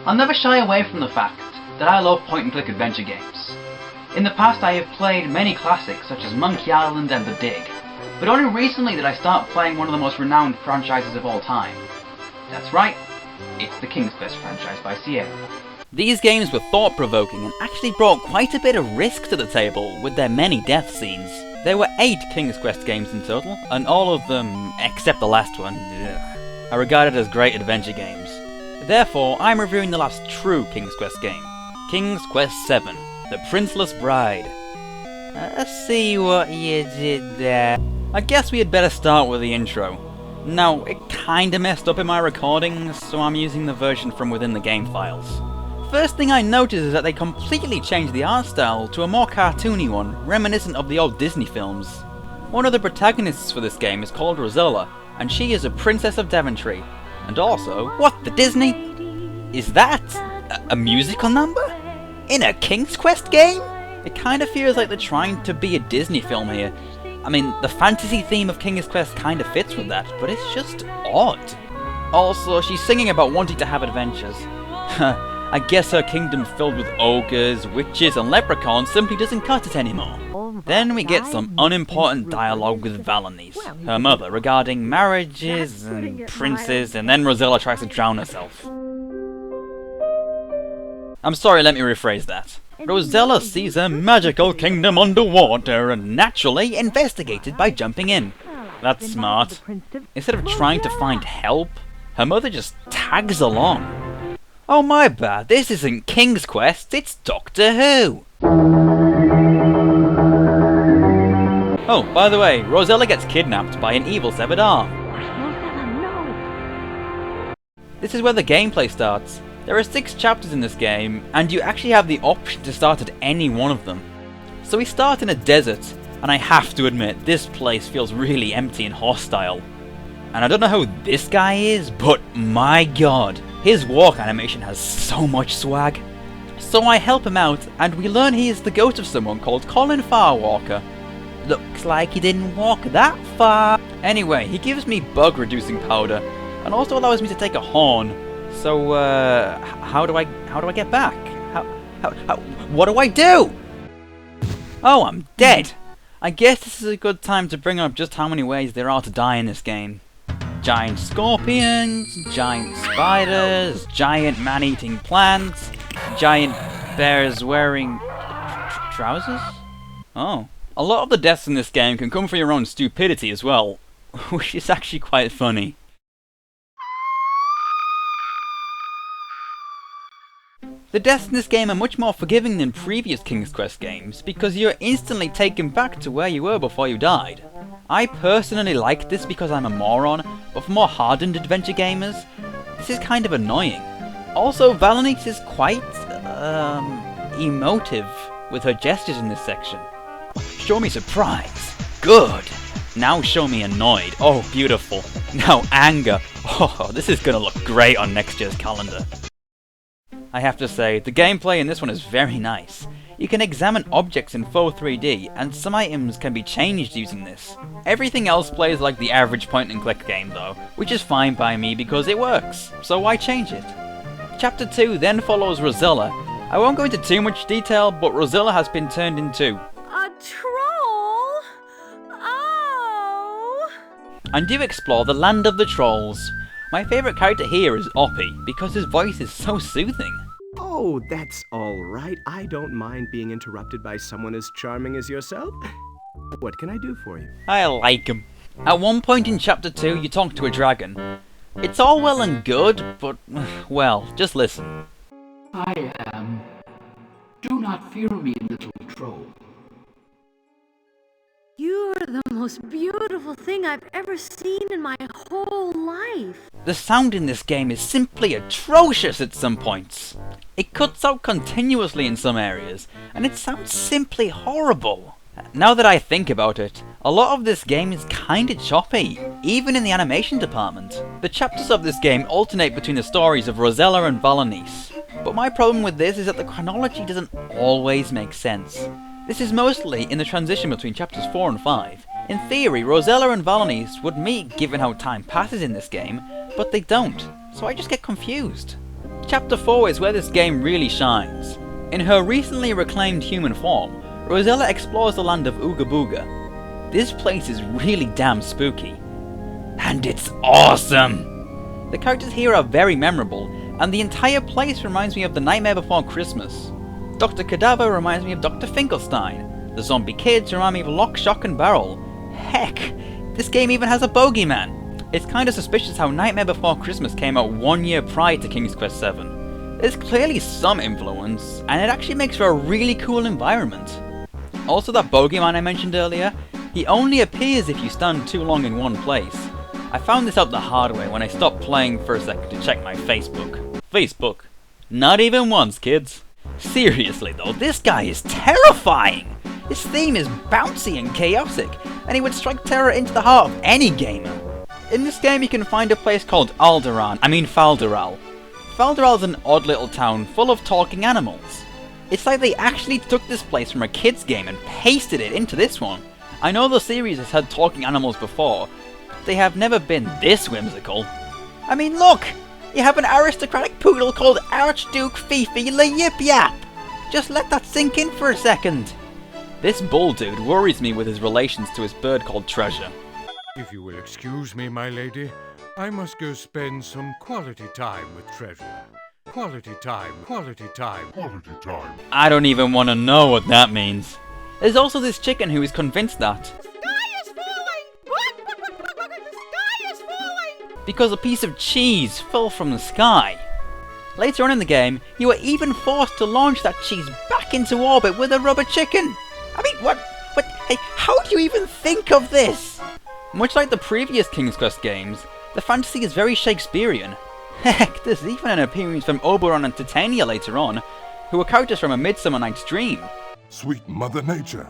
I'll never shy away from the fact that I love point-and-click adventure games. In the past I have played many classics such as Monkey Island and The Dig, but only recently did I start playing one of the most renowned franchises of all time. That's right, it's the King's Quest franchise by VII. These games were thought-provoking and actually brought quite a bit of risk to the table with their many death scenes. There were 8 King's Quest games in total, and all of them, except the last one, are regarded as great adventure games. Therefore, I'm reviewing the last true King's Quest game, King's Quest VII, The Princeless Bride. Let's see what you did there. I guess we had better start with the intro. Now, it kinda messed up in my recordings, so I'm using the version from within the game files. First thing I noticed is that they completely changed the art style to a more cartoony one, reminiscent of the old Disney films. One of the protagonists for this game is called Rosella, and she is a princess of Daventry. And also, what the Disney? Is that a musical number? In a King's Quest game? It kinda feels like they're trying to be a Disney film here. I mean, the fantasy theme of King's Quest kinda fits with that, but it's just odd. Also, she's singing about wanting to have adventures. I guess her kingdom filled with ogres, witches and leprechauns simply doesn't cut it anymore. Then we get some unimportant dialogue with Valenice, her mother, regarding marriages and princes, and then Rosella tries to drown herself. I'm sorry, let me rephrase that. Rosella sees her magical kingdom underwater and naturally investigated by jumping in. That's smart. Instead of trying to find help, her mother just tags along. Oh my bad, this isn't King's Quest, it's Doctor Who! Oh, by the way, Rosella gets kidnapped by an evil severed arm. This is where the gameplay starts. There are 6 chapters in this game, and you actually have the option to start at any one of them. So we start in a desert, and I have to admit, this place feels really empty and hostile. And I don't know who this guy is, but my god, his walk animation has so much swag. So I help him out, and we learn he is the ghost of someone called Colin Farwalker. Looks like he didn't walk that far. Anyway, he gives me bug reducing powder, and also allows me to take a horn. So, how do I get back? What do I do? Oh, I'm dead! I guess this is a good time to bring up just how many ways there are to die in this game. Giant scorpions, giant spiders, giant man-eating plants, giant bears wearing trousers? Oh. A lot of the deaths in this game can come from your own stupidity as well, which is actually quite funny. The deaths in this game are much more forgiving than previous King's Quest games, because you're instantly taken back to where you were before you died. I personally like this because I'm a moron, but for more hardened adventure gamers, this is kind of annoying. Also, Valenice is quite, emotive with her gestures in this section. Show me surprise. Good. Now show me annoyed. Oh, beautiful. Now anger. Oh, this is gonna look great on next year's calendar. I have to say, the gameplay in this one is very nice. You can examine objects in full 3D, and some items can be changed using this. Everything else plays like the average point-and-click game though, which is fine by me because it works, so why change it? Chapter 2 then follows Rosella. I won't go into too much detail, but Rosella has been turned into a troll? Oh! And you explore the land of the trolls. My favourite character here is Oppie, because his voice is so soothing. Oh, that's all right. I don't mind being interrupted by someone as charming as yourself. What can I do for you? I like him. At one point in Chapter 2, you talk to a dragon. It's all well and good, but, well, just listen. I am. Do not fear me, little troll. You're the most beautiful thing I've ever seen in my whole life. The sound in this game is simply atrocious at some points. It cuts out continuously in some areas, and it sounds simply horrible. Now that I think about it, a lot of this game is kinda choppy, even in the animation department. The chapters of this game alternate between the stories of Rosella and Valenice, but my problem with this is that the chronology doesn't always make sense. This is mostly in the transition between chapters 4 and 5. In theory, Rosella and Valenice would meet given how time passes in this game, but they don't, so I just get confused. Chapter 4 is where this game really shines. In her recently reclaimed human form, Rosella explores the land of Ooga Booga. This place is really damn spooky. And it's awesome! The characters here are very memorable, and the entire place reminds me of The Nightmare Before Christmas. Dr. Cadaver reminds me of Dr. Finkelstein. The zombie kids remind me of Lock, Shock and Barrel. Heck, this game even has a bogeyman. It's kinda suspicious how Nightmare Before Christmas came out 1 year prior to King's Quest VII. There's clearly some influence, and it actually makes for a really cool environment. Also, that bogeyman I mentioned earlier, he only appears if you stand too long in one place. I found this out the hard way when I stopped playing for a second to check my Facebook. Facebook? Not even once, kids. Seriously though, this guy is terrifying! His theme is bouncy and chaotic, and he would strike terror into the heart of any gamer. In this game you can find a place called Falderal. Falderal is an odd little town full of talking animals. It's like they actually took this place from a kids game and pasted it into this one. I know the series has had talking animals before, but they have never been this whimsical. I mean look! You have an aristocratic poodle called Archduke Fifi Le Yip Yap! Just let that sink in for a second. This bull dude worries me with his relations to his bird called Treasure. If you will excuse me, my lady, I must go spend some quality time with Treasure. Quality time, quality time, quality time. I don't even want to know what that means. There's also this chicken who is convinced that The sky is falling! The sky is falling! because a piece of cheese fell from the sky. Later on in the game, you are even forced to launch that cheese back into orbit with a rubber chicken. I mean, what, hey, how do you even think of this? Much like the previous King's Quest games, the fantasy is very Shakespearean. Heck, there's even an appearance from Oberon and Titania later on, who are characters from A Midsummer Night's Dream. Sweet Mother Nature.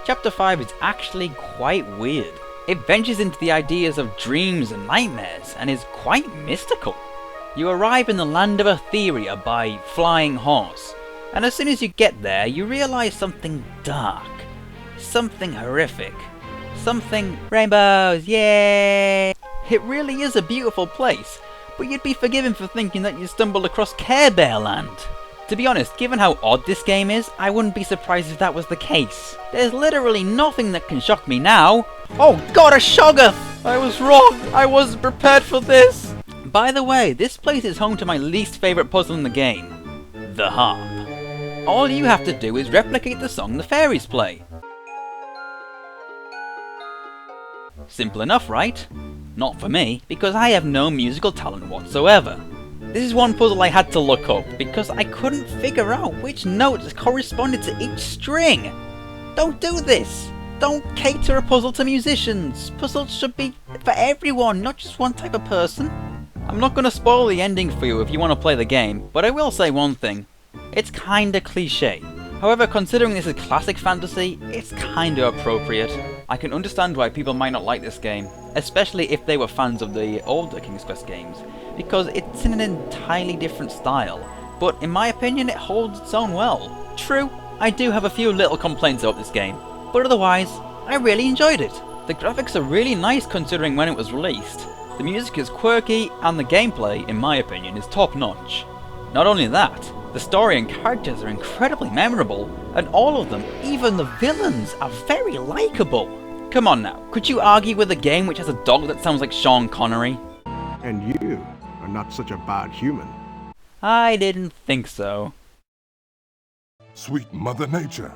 Chapter 5 is actually quite weird. It ventures into the ideas of dreams and nightmares, and is quite mystical. You arrive in the land of Etheria by flying horse, and as soon as you get there, you realise something dark, something horrific, something rainbows, yay! It really is a beautiful place, but you'd be forgiven for thinking that you stumbled across Care Bear Land. To be honest, given how odd this game is, I wouldn't be surprised if that was the case. There's literally nothing that can shock me now. Oh god, a Shoggoth! I was wrong! I wasn't prepared for this! By the way, this place is home to my least favourite puzzle in the game. The harp. All you have to do is replicate the song the fairies play. Simple enough, right? Not for me, because I have no musical talent whatsoever. This is one puzzle I had to look up, because I couldn't figure out which notes corresponded to each string. Don't do this! Don't cater a puzzle to musicians! Puzzles should be for everyone, not just one type of person. I'm not going to spoil the ending for you if you want to play the game, but I will say one thing. It's kinda cliché. However, considering this is classic fantasy, it's kinda appropriate. I can understand why people might not like this game, especially if they were fans of the older King's Quest games, because it's in an entirely different style, but in my opinion it holds its own well. True, I do have a few little complaints about this game, but otherwise, I really enjoyed it. The graphics are really nice considering when it was released, the music is quirky, and the gameplay, in my opinion, is top notch. Not only that, the story and characters are incredibly memorable, and all of them, even the villains, are very likeable. Come on now, could you argue with a game which has a dog that sounds like Sean Connery? And you are not such a bad human. I didn't think so. Sweet Mother Nature.